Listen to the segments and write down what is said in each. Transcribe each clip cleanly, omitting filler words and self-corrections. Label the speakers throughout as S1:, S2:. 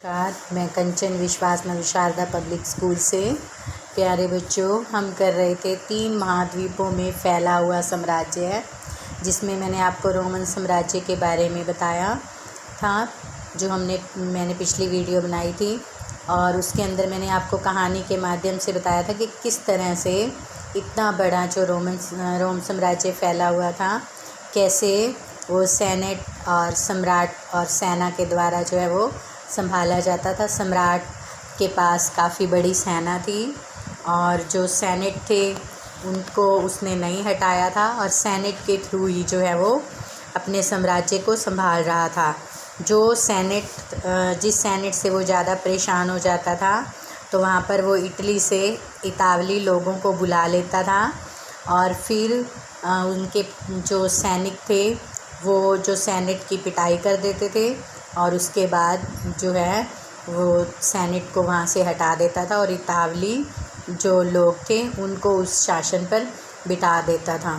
S1: नमस्कार, मैं कंचन विश्वास नगर शारदा पब्लिक स्कूल से। प्यारे बच्चों, हम कर रहे थे 3 महाद्वीपों में फैला हुआ साम्राज्य है, जिसमें मैंने आपको रोमन साम्राज्य के बारे में बताया था, जो मैंने पिछली वीडियो बनाई थी। और उसके अंदर मैंने आपको कहानी के माध्यम से बताया था कि किस तरह से इतना बड़ा जो रोम साम्राज्य फैला हुआ था, कैसे वो सेनेट और सम्राट और सेना के द्वारा जो है वो संभाला जाता था। सम्राट के पास काफ़ी बड़ी सेना थी और जो सेनेट थे उनको उसने नहीं हटाया था, और सेनेट के थ्रू ही जो है वो अपने साम्राज्य को संभाल रहा था। जिस सेनेट से वो ज़्यादा परेशान हो जाता था, तो वहाँ पर वो इटली से इतावली लोगों को बुला लेता था, और फिर उनके जो सैनिक थे वो जो सेनेट की पिटाई कर देते थे, और उसके बाद जो है वो सेनेट को वहाँ से हटा देता था, और इतावली जो लोग थे उनको उस शासन पर बिठा देता था।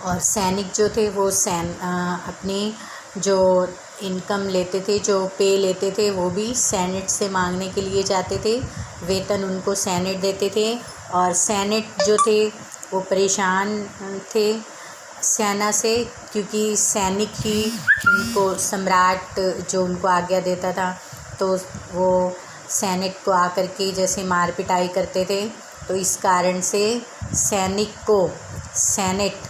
S1: और सैनिक जो थे वो अपनी जो इनकम लेते थे, जो पे लेते थे, वो भी सेनेट से मांगने के लिए जाते थे। वेतन उनको सेनेट देते थे, और सेनेट जो थे वो परेशान थे सेना से, क्योंकि सैनिक ही उनको सम्राट जो उनको आज्ञा देता था, तो वो सैनिक को आकर के जैसे मार पिटाई करते थे। तो इस कारण से सैनिक को सेनेट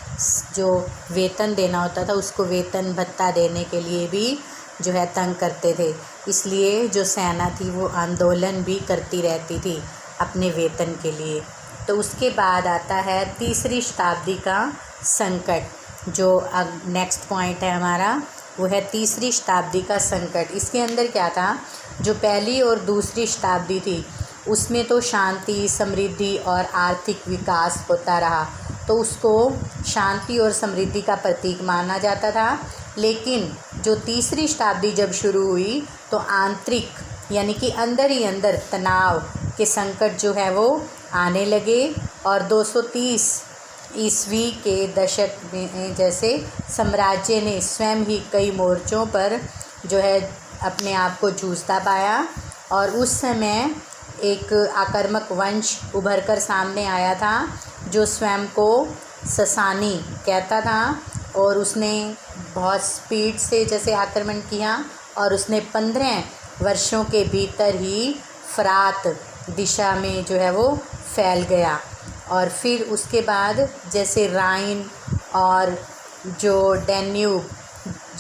S1: जो वेतन देना होता था उसको वेतन भत्ता देने के लिए भी जो है तंग करते थे। इसलिए जो सेना थी वो आंदोलन भी करती रहती थी अपने वेतन के लिए। तो उसके बाद आता है तीसरी शताब्दी का संकट। जो नेक्स्ट पॉइंट है हमारा, वो है तीसरी शताब्दी का संकट। इसके अंदर क्या था, जो पहली और दूसरी शताब्दी थी उसमें तो शांति, समृद्धि और आर्थिक विकास होता रहा, तो उसको शांति और समृद्धि का प्रतीक माना जाता था। लेकिन जो तीसरी शताब्दी जब शुरू हुई, तो आंतरिक यानी कि अंदर ही अंदर तनाव के संकट जो है वो आने लगे, और 230 ईस्वी के दशक में जैसे साम्राज्य ने स्वयं ही कई मोर्चों पर जो है अपने आप को जूझता पाया। और उस समय एक आक्रामक वंश उभर कर सामने आया था, जो स्वयं को ससानी कहता था, और उसने बहुत स्पीड से जैसे आक्रमण किया, और उसने 15 वर्षों के भीतर ही फरात दिशा में जो है वो फैल गया। और फिर उसके बाद जैसे राइन और जो डैन्यूब,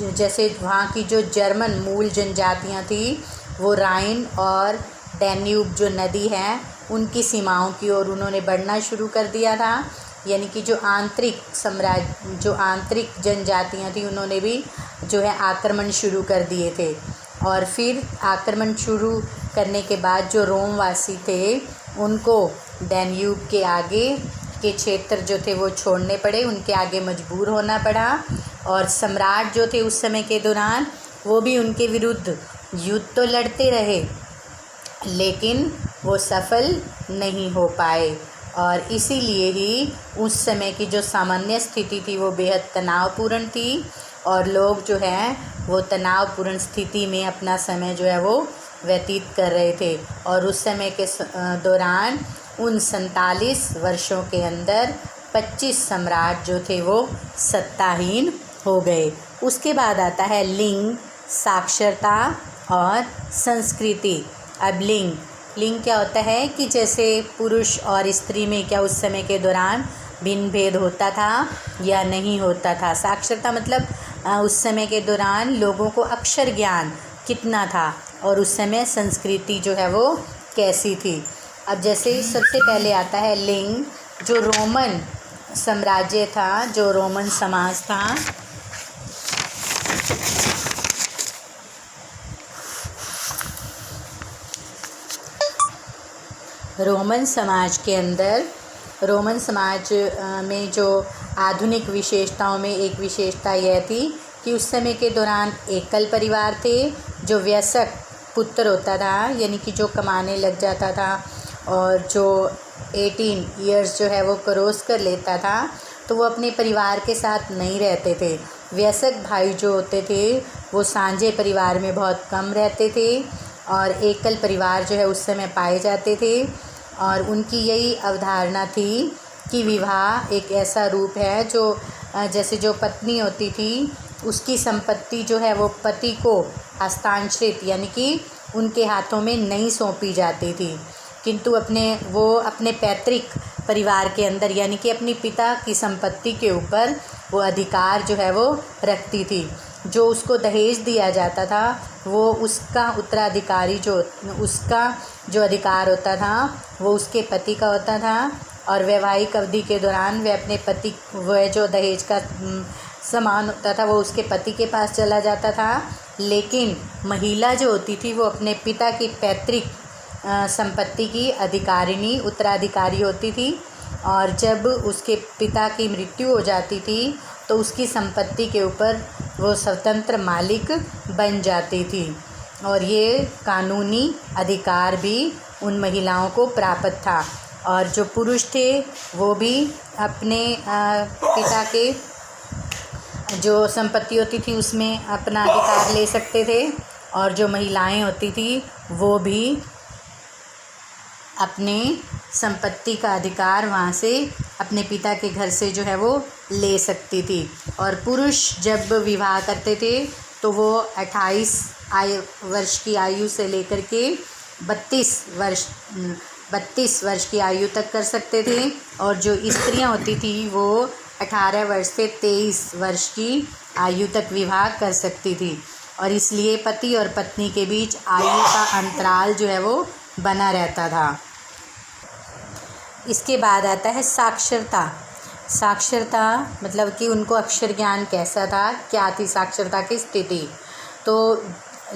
S1: जैसे वहाँ की जो जर्मन मूल जनजातियाँ थी, वो राइन और डैन्यूब जो नदी है उनकी सीमाओं की ओर उन्होंने बढ़ना शुरू कर दिया था। यानी कि जो आंतरिक जनजातियाँ थी उन्होंने भी जो है आक्रमण शुरू कर दिए थे। और फिर आक्रमण शुरू करने के बाद जो रोमवासी थे उनको डैन्यूब के आगे के क्षेत्र जो थे वो छोड़ने पड़े, उनके आगे मजबूर होना पड़ा। और सम्राट जो थे उस समय के दौरान वो भी उनके विरुद्ध युद्ध तो लड़ते रहे, लेकिन वो सफल नहीं हो पाए। और इसीलिए ही उस समय की जो सामान्य स्थिति थी वो बेहद तनावपूर्ण थी, और लोग जो है वो तनावपूर्ण स्थिति में अपना समय जो है वो व्यतीत कर रहे थे। और उस समय के दौरान उन 47 वर्षों के अंदर 25 सम्राट जो थे वो सत्ताहीन हो गए। उसके बाद आता है लिंग, साक्षरता और संस्कृति। अब लिंग क्या होता है कि जैसे पुरुष और स्त्री में क्या उस समय के दौरान भिन्न भेद होता था या नहीं होता था। साक्षरता मतलब उस समय के दौरान लोगों को अक्षर ज्ञान कितना था, और उस समय संस्कृति जो है वो कैसी थी। अब जैसे सबसे पहले आता है लिंग। जो रोमन साम्राज्य था, जो रोमन समाज था, रोमन समाज के अंदर, रोमन समाज में जो आधुनिक विशेषताओं में एक विशेषता यह थी कि उस समय के दौरान एकल परिवार थे। जो वयस्क पुत्र होता था, यानी कि जो कमाने लग जाता था और जो 18 ईयर्स जो है वो क्रॉस कर लेता था, तो वो अपने परिवार के साथ नहीं रहते थे, वयस्क भाई जो होते थे वो साझे परिवार में बहुत कम रहते थे और एकल परिवार जो है उस समय पाए जाते थे। और उनकी यही अवधारणा थी कि विवाह एक ऐसा रूप है जो जैसे जो पत्नी होती थी उसकी संपत्ति जो है वो पति को हस्तांतरित यानी कि उनके हाथों में नहीं सौंपी जाती थी, किंतु अपने पैतृक परिवार के अंदर यानी कि अपनी पिता की संपत्ति के ऊपर वो अधिकार जो है वो रखती थी। जो उसको दहेज दिया जाता था वो उसका उत्तराधिकारी उसका जो अधिकार होता था वो उसके पति का होता था और वैवाहिक अवधि के दौरान वह जो दहेज का सामान होता था वो उसके पति के पास चला जाता था। लेकिन महिला जो होती थी वो अपने पिता की पैतृक संपत्ति की उत्तराधिकारी होती थी और जब उसके पिता की मृत्यु हो जाती थी तो उसकी संपत्ति के ऊपर वो स्वतंत्र मालिक बन जाती थी और ये कानूनी अधिकार भी उन महिलाओं को प्राप्त था। और जो पुरुष थे वो भी अपने पिता के जो संपत्ति होती थी उसमें अपना अधिकार ले सकते थे और जो महिलाएं होती थी वो भी अपने संपत्ति का अधिकार वहाँ से अपने पिता के घर से जो है वो ले सकती थी। और पुरुष जब विवाह करते थे तो वो 28 वर्ष की आयु से लेकर के 32 वर्ष की आयु तक कर सकते थे और जो स्त्रियां होती थी वो 18 वर्ष से 23 वर्ष की आयु तक विवाह कर सकती थी। और इसलिए पति और पत्नी के बीच आयु का अंतराल जो है वो बना रहता था। इसके बाद आता है साक्षरता। साक्षरता मतलब कि उनको अक्षर ज्ञान कैसा था, क्या थी साक्षरता की स्थिति। तो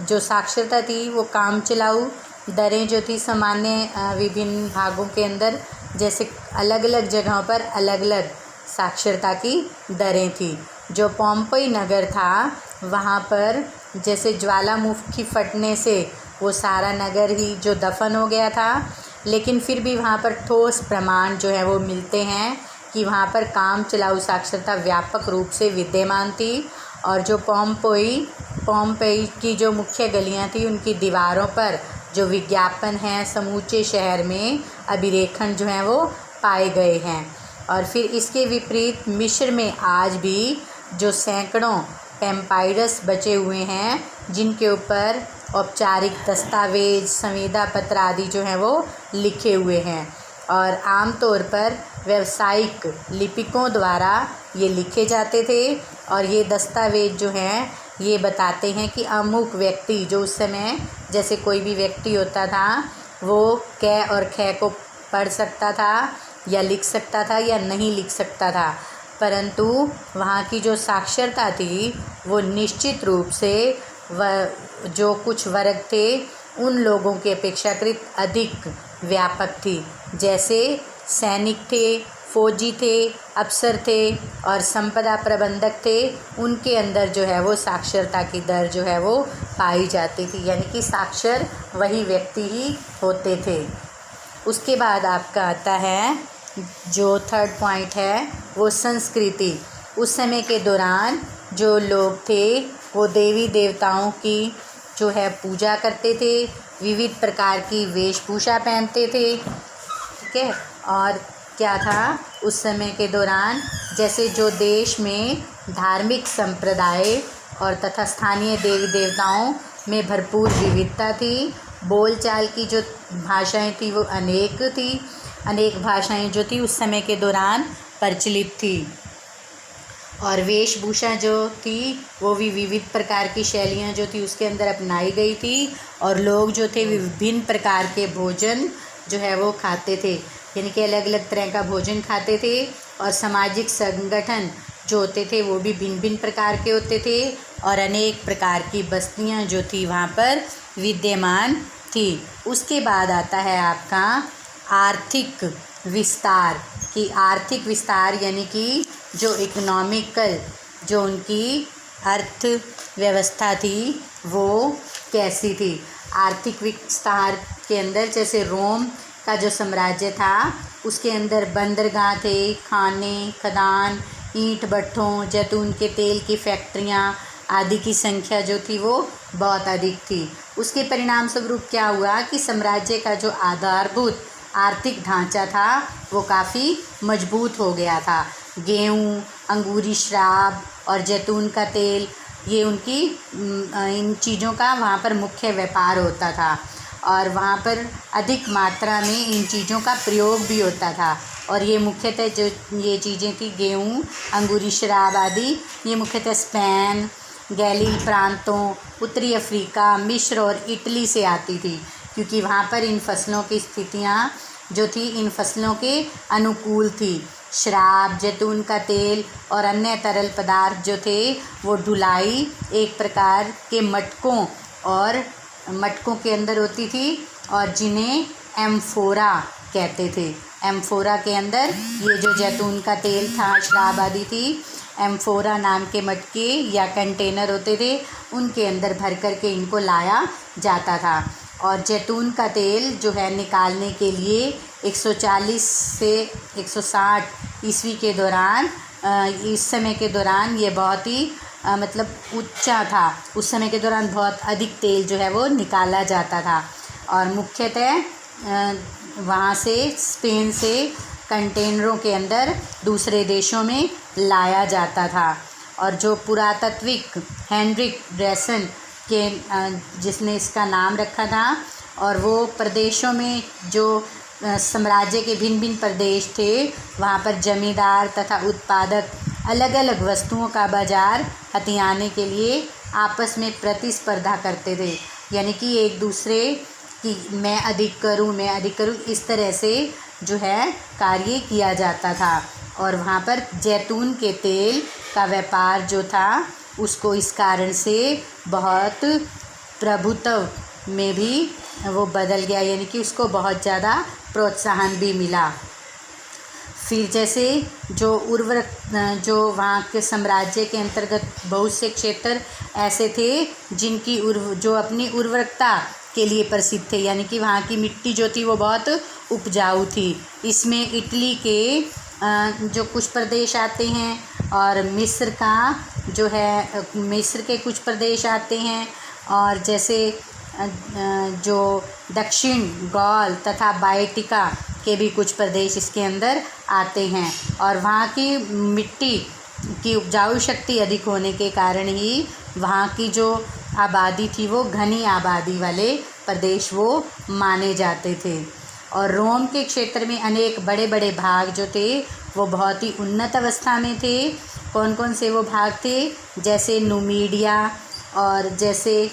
S1: जो साक्षरता थी वो काम चलाऊ दरें जो थी सामान्य विभिन्न भागों के अंदर जैसे अलग अलग जगहों पर अलग अलग साक्षरता की दरें थी। जो पोम्पई नगर था वहाँ पर जैसे ज्वालामुखी फटने से वो सारा नगर ही जो दफन हो गया था, लेकिन फिर भी वहाँ पर ठोस प्रमाण जो है वो मिलते हैं कि वहाँ पर काम चलाऊ साक्षरता व्यापक रूप से विद्यमान थी। और जो पोम्पई की जो मुख्य गलियाँ थी उनकी दीवारों पर जो विज्ञापन हैं समूचे शहर में अभिलेखन जो हैं वो पाए गए हैं। और फिर इसके विपरीत मिस्र में आज भी जो सैकड़ों पैम्पायरस बचे हुए हैं जिनके ऊपर औपचारिक दस्तावेज संविदा पत्र आदि जो हैं वो लिखे हुए हैं और आमतौर पर व्यावसायिक लिपिकों द्वारा ये लिखे जाते थे। और ये दस्तावेज जो हैं ये बताते हैं कि अमुक व्यक्ति जो उस समय जैसे कोई भी व्यक्ति होता था वो कै और ख को पढ़ सकता था या लिख सकता था या नहीं लिख सकता था, परंतु वहाँ की जो साक्षरता थी वो निश्चित रूप से जो कुछ वर्ग थे उन लोगों के अपेक्षाकृत अधिक व्यापक थी। जैसे सैनिक थे, फौजी थे, अफसर थे और संपदा प्रबंधक थे, उनके अंदर जो है वो साक्षरता की दर जो है वो पाई जाती थी, यानी कि साक्षर वही व्यक्ति ही होते थे। उसके बाद आपका आता है जो थर्ड पॉइंट है वो संस्कृति। उस समय के दौरान जो लोग थे वो देवी देवताओं की जो है पूजा करते थे, विविध प्रकार की वेशभूषा पहनते थे, ठीक है। और क्या था उस समय के दौरान जैसे जो देश में धार्मिक संप्रदाय और तथा स्थानीय देवी देवताओं में भरपूर विविधता थी। बोलचाल की जो भाषाएं थी वो अनेक भाषाएं जो थी उस समय के दौरान प्रचलित थी। और वेशभूषा जो थी वो भी विविध प्रकार की शैलियाँ जो थी उसके अंदर अपनाई गई थी। और लोग जो थे विभिन्न प्रकार के भोजन जो है वो खाते थे, यानी कि अलग अलग तरह का भोजन खाते थे। और सामाजिक संगठन जो होते थे वो भी भिन्न भिन्न प्रकार के होते थे और अनेक प्रकार की बस्तियां जो थी वहाँ पर विद्यमान थी। उसके बाद आता है आपका आर्थिक विस्तार की आर्थिक यानी कि जो इकोनॉमिकल जो उनकी अर्थव्यवस्था थी वो कैसी थी। आर्थिक विस्तार के अंदर जैसे रोम का जो साम्राज्य था उसके अंदर बंदरगाह थे, खाने खदान ईंट भट्ठों, जैतून के तेल की फैक्ट्रियाँ आदि की संख्या जो थी वो बहुत अधिक थी। उसके परिणाम स्वरूप क्या हुआ कि साम्राज्य का जो आधारभूत आर्थिक ढांचा था वो काफ़ी मजबूत हो गया था। गेहूँ, अंगूरी शराब और जैतून का तेल, ये उनकी इन चीज़ों का वहाँ पर मुख्य व्यापार होता था और वहाँ पर अधिक मात्रा में इन चीज़ों का प्रयोग भी होता था। और ये मुख्यतः जो ये चीज़ें थी, गेहूँ, अंगूरी शराब आदि, ये मुख्यतः स्पेन, गैलील प्रांतों, उत्तरी अफ्रीका, मिस्र और इटली से आती थी, क्योंकि वहाँ पर इन फसलों की स्थितियाँ जो थी इन फसलों के अनुकूल थी। शराब, जैतून का तेल और अन्य तरल पदार्थ जो थे वो ढुलाई एक प्रकार के मटकों के अंदर होती थी और जिन्हें एम्फोरा कहते थे। एम्फोरा के अंदर ये जो जैतून का तेल था, शराब आदि थी, एम्फोरा नाम के मटके या कंटेनर होते थे, उनके अंदर भर कर के इनको लाया जाता था। और जैतून का तेल जो है निकालने के लिए 140 से 160 ईस्वी के दौरान, इस समय के दौरान ये बहुत ही मतलब ऊंचा था। उस समय के दौरान बहुत अधिक तेल जो है वो निकाला जाता था और मुख्यतः वहाँ से स्पेन से कंटेनरों के अंदर दूसरे देशों में लाया जाता था। और जो पुरातात्विक हेनरिक ड्रेसन के जिसने इसका नाम रखा था, और वो प्रदेशों में जो साम्राज्य के भिन्न भिन्न प्रदेश थे वहाँ पर जमींदार तथा उत्पादक अलग अलग वस्तुओं का बाजार हथियाने के लिए आपस में प्रतिस्पर्धा करते थे। यानी कि एक दूसरे कि मैं अधिक करूँ, इस तरह से जो है कार्य किया जाता था। और वहाँ पर जैतून के तेल का व्यापार जो था उसको इस कारण से बहुत प्रभुत्व में भी वो बदल गया, यानी कि उसको बहुत ज़्यादा प्रोत्साहन भी मिला। फिर जैसे जो वहाँ के साम्राज्य के अंतर्गत बहुत से क्षेत्र ऐसे थे जिनकी जो अपनी उर्वरकता के लिए प्रसिद्ध थे, यानी कि वहाँ की मिट्टी जो थी वो बहुत उपजाऊ थी। इसमें इटली के जो कुछ प्रदेश आते हैं और मिस्र के कुछ प्रदेश आते हैं, और जैसे जो दक्षिण गॉल तथा बाएटिका के भी कुछ प्रदेश इसके अंदर आते हैं। और वहाँ की मिट्टी की उपजाऊ शक्ति अधिक होने के कारण ही वहाँ की जो आबादी थी वो घनी आबादी वाले प्रदेश वो माने जाते थे। और रोम के क्षेत्र में अनेक बड़े बड़े भाग जो थे वो बहुत ही उन्नत अवस्था में थे। कौन कौन से वो भाग थे? जैसे नुमीडिया, और जैसे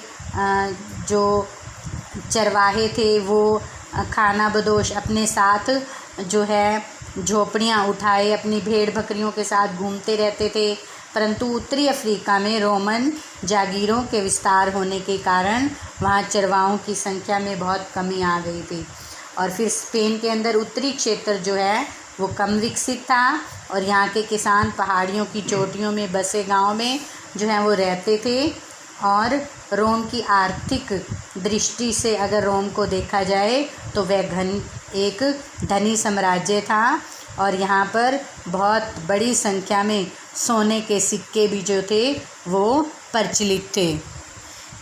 S1: जो चरवाहे थे वो खाना बदोश अपने साथ जो है झोपड़ियाँ उठाए अपनी भेड़ बकरियों के साथ घूमते रहते थे। परंतु उत्तरी अफ्रीका में रोमन जागीरों के विस्तार होने के कारण वहाँ चरवाहों की संख्या में बहुत कमी आ गई थी। और फिर स्पेन के अंदर उत्तरी क्षेत्र जो है वो कम विकसित था और यहाँ के किसान पहाड़ियों की चोटियों में बसे गांव में जो है वो रहते थे। और रोम की आर्थिक दृष्टि से अगर रोम को देखा जाए तो वह एक धनी साम्राज्य था और यहाँ पर बहुत बड़ी संख्या में सोने के सिक्के भी जो थे वो प्रचलित थे।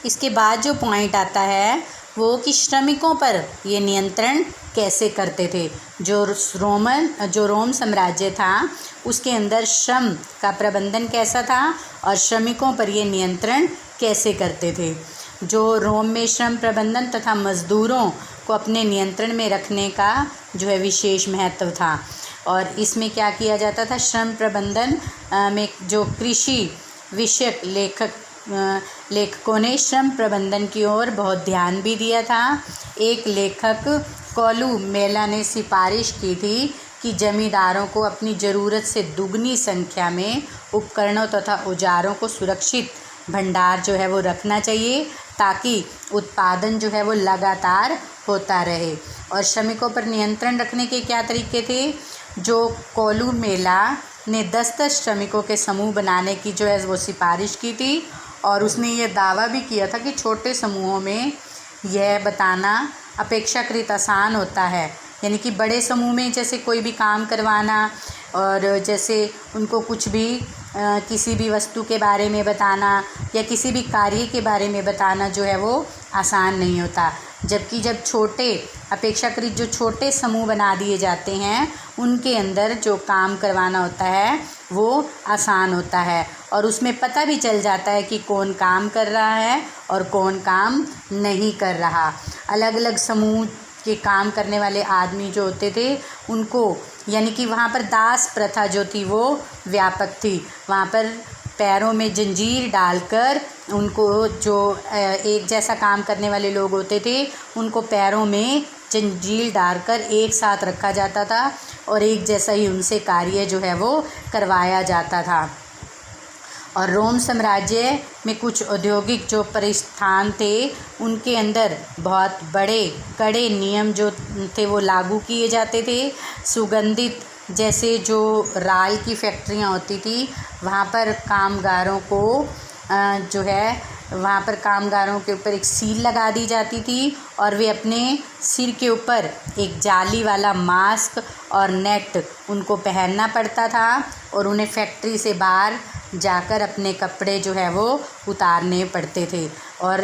S1: इसके बाद जो पॉइंट आता है वो कि श्रमिकों पर ये नियंत्रण कैसे करते थे। जो रोम साम्राज्य था उसके अंदर श्रम का प्रबंधन कैसा था और श्रमिकों पर ये नियंत्रण कैसे करते थे। जो रोम में श्रम प्रबंधन तथा मज़दूरों को अपने नियंत्रण में रखने का जो है विशेष महत्व था। और इसमें क्या किया जाता था, श्रम प्रबंधन में जो कृषि विषयक लेखकों ने श्रम प्रबंधन की ओर बहुत ध्यान भी दिया था। एक लेखक कोलुमेला ने सिफारिश की थी कि जमींदारों को अपनी ज़रूरत से दुगनी संख्या में उपकरणों तथा औजारों को सुरक्षित भंडार जो है वो रखना चाहिए ताकि उत्पादन जो है वो लगातार होता रहे। और श्रमिकों पर नियंत्रण रखने के क्या तरीके थे? जो कोलुमेला ने 10-10 श्रमिकों के समूह बनाने की जो है वो सिफारिश की थी और उसने ये दावा भी किया था कि छोटे समूहों में यह बताना अपेक्षाकृत आसान होता है। यानी कि बड़े समूह में जैसे कोई भी काम करवाना और जैसे उनको कुछ भी किसी भी वस्तु के बारे में बताना या किसी भी कार्य के बारे में बताना जो है वो आसान नहीं होता। जबकि जब छोटे अपेक्षाकृत जो छोटे समूह बना दिए जाते हैं उनके अंदर जो काम करवाना होता है वो आसान होता है और उसमें पता भी चल जाता है कि कौन काम कर रहा है और कौन काम नहीं कर रहा। अलग अलग समूह के काम करने वाले आदमी जो होते थे उनको यानी कि वहाँ पर दास प्रथा जो थी वो व्यापक थी। वहाँ पर पैरों में जंजीर डालकर उनको जो एक जैसा काम करने वाले लोग होते थे उनको पैरों में जंजीर डालकर एक साथ रखा जाता था और एक जैसा ही उनसे कार्य जो है वो करवाया जाता था। और रोम साम्राज्य में कुछ औद्योगिक जो परिस्थान थे उनके अंदर बहुत बड़े कड़े नियम जो थे वो लागू किए जाते थे। सुगंधित जैसे जो राल की फैक्ट्रियां होती थी वहाँ पर कामगारों को जो है वहाँ पर कामगारों के ऊपर एक सील लगा दी जाती थी और वे अपने सिर के ऊपर एक जाली वाला मास्क और नेट उनको पहनना पड़ता था और उन्हें फैक्ट्री से बाहर जाकर अपने कपड़े जो है वो उतारने पड़ते थे। और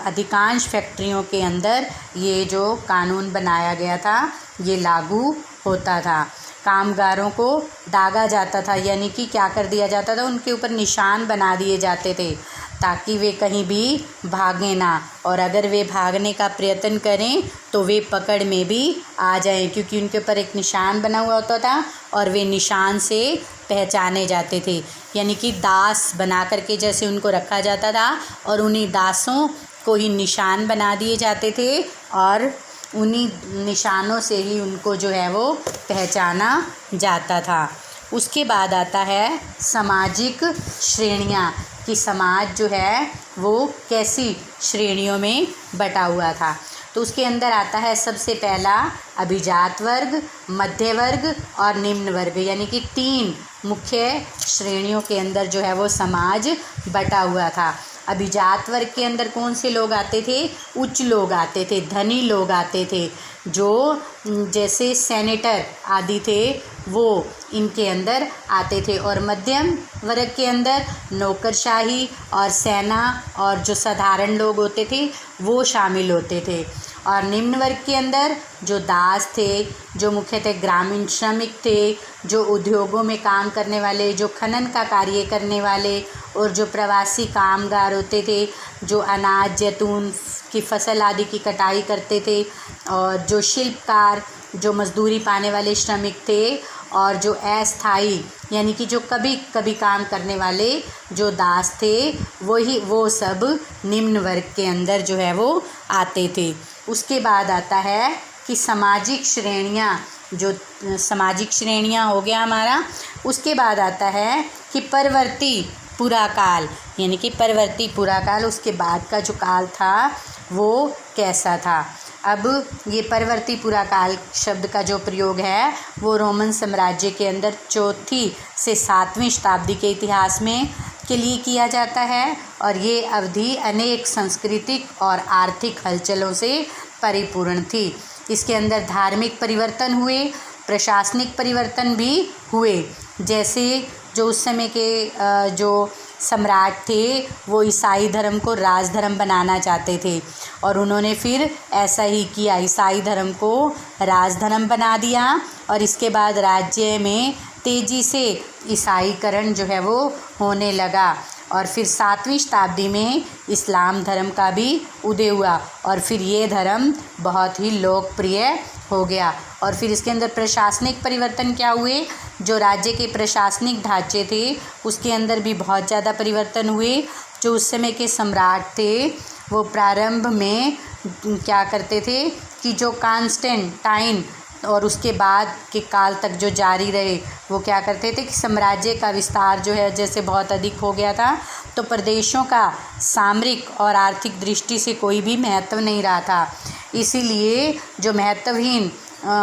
S1: अधिकांश फैक्ट्रियों के अंदर ये जो कानून बनाया गया था ये लागू होता था। कामगारों को दागा जाता था यानी कि क्या कर दिया जाता था, उनके ऊपर निशान बना दिए जाते थे ताकि वे कहीं भी भागें ना, और अगर वे भागने का प्रयत्न करें तो वे पकड़ में भी आ जाएं क्योंकि उनके ऊपर एक निशान बना हुआ होता था और वे निशान से पहचाने जाते थे। यानी कि दास बना करके जैसे उनको रखा जाता था और उन्हीं दासों को ही निशान बना दिए जाते थे और उन्हीं निशानों से ही उनको जो है वो पहचाना जाता था। उसके बाद आता है सामाजिक श्रेणियाँ कि समाज जो है वो कैसी श्रेणियों में बटा हुआ था। तो उसके अंदर आता है सबसे पहला अभिजात वर्ग, मध्य वर्ग और निम्न वर्ग, यानी कि 3 मुख्य श्रेणियों के अंदर जो है वो समाज बटा हुआ था। अभिजात वर्ग के अंदर कौन से लोग आते थे? उच्च लोग आते थे, धनी लोग आते थे, जो जैसे सेनेटर आदि थे वो इनके अंदर आते थे। और मध्यम वर्ग के अंदर नौकरशाही और सेना और जो साधारण लोग होते थे वो शामिल होते थे। और निम्न वर्ग के अंदर जो दास थे, जो मुख्यतः ग्रामीण श्रमिक थे, जो उद्योगों में काम करने वाले, जो खनन का कार्य करने वाले और जो प्रवासी कामगार होते थे, जो अनाज जैतून की फसल आदि की कटाई करते थे, और जो शिल्पकार, जो मजदूरी पाने वाले श्रमिक थे, और जो अस्थाई यानी कि जो कभी कभी काम करने वाले जो दास थे वो सब निम्न वर्ग के अंदर जो है वो आते थे। उसके बाद आता है कि सामाजिक श्रेणियाँ, जो सामाजिक श्रेणियाँ हो गया हमारा। उसके बाद आता है कि परवर्ती पुराकाल, यानी कि परवर्ती पुराकाल, उसके बाद का जो काल था वो कैसा था। अब ये परवर्ती पुराकाल शब्द का जो प्रयोग है वो रोमन साम्राज्य के अंदर 4वीं से 7वीं शताब्दी के इतिहास में के लिए किया जाता है और ये अवधि अनेक सांस्कृतिक और आर्थिक हलचलों से परिपूर्ण थी। इसके अंदर धार्मिक परिवर्तन हुए, प्रशासनिक परिवर्तन भी हुए। जैसे जो उस समय के जो सम्राट थे वो ईसाई धर्म को राजधर्म बनाना चाहते थे और उन्होंने फिर ऐसा ही किया, ईसाई धर्म को राजधर्म बना दिया और इसके बाद राज्य में तेज़ी से ईसाईकरण जो है वो होने लगा। और फिर 7वीं शताब्दी में इस्लाम धर्म का भी उदय हुआ और फिर ये धर्म बहुत ही लोकप्रिय हो गया। और फिर इसके अंदर प्रशासनिक परिवर्तन क्या हुए, जो राज्य के प्रशासनिक ढांचे थे उसके अंदर भी बहुत ज़्यादा परिवर्तन हुए। जो उस समय के सम्राट थे वो प्रारंभ में क्या करते थे कि जो कॉन्स्टेंटाइन और उसके बाद के काल तक जो जारी रहे वो क्या करते थे कि साम्राज्य का विस्तार जो है जैसे बहुत अधिक हो गया था तो प्रदेशों का सामरिक और आर्थिक दृष्टि से कोई भी महत्व नहीं रहा था। इसीलिए जो महत्वहीन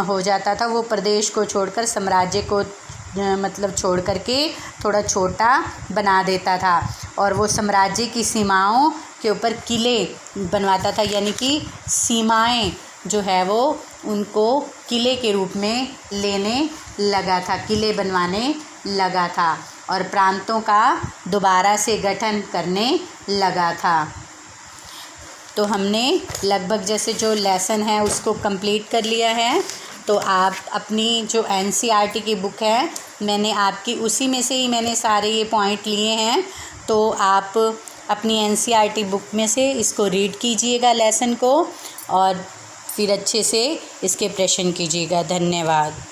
S1: हो जाता था वो प्रदेश को छोड़कर साम्राज्य को मतलब छोड़ करके थोड़ा छोटा बना देता था और वो साम्राज्य की सीमाओं के ऊपर किले बनवाता था, यानी कि सीमाएं जो है वो उनको किले के रूप में लेने लगा था, किले बनवाने लगा था और प्रांतों का दोबारा से गठन करने लगा था। तो हमने लगभग जैसे जो लेसन है उसको कंप्लीट कर लिया है। तो आप अपनी जो NCERT की बुक है, मैंने आपकी उसी में से ही मैंने सारे ये पॉइंट लिए हैं। तो आप अपनी NCERT बुक में से इसको रीड कीजिएगा लेसन को और फिर अच्छे से इसके प्रश्न कीजिएगा। धन्यवाद।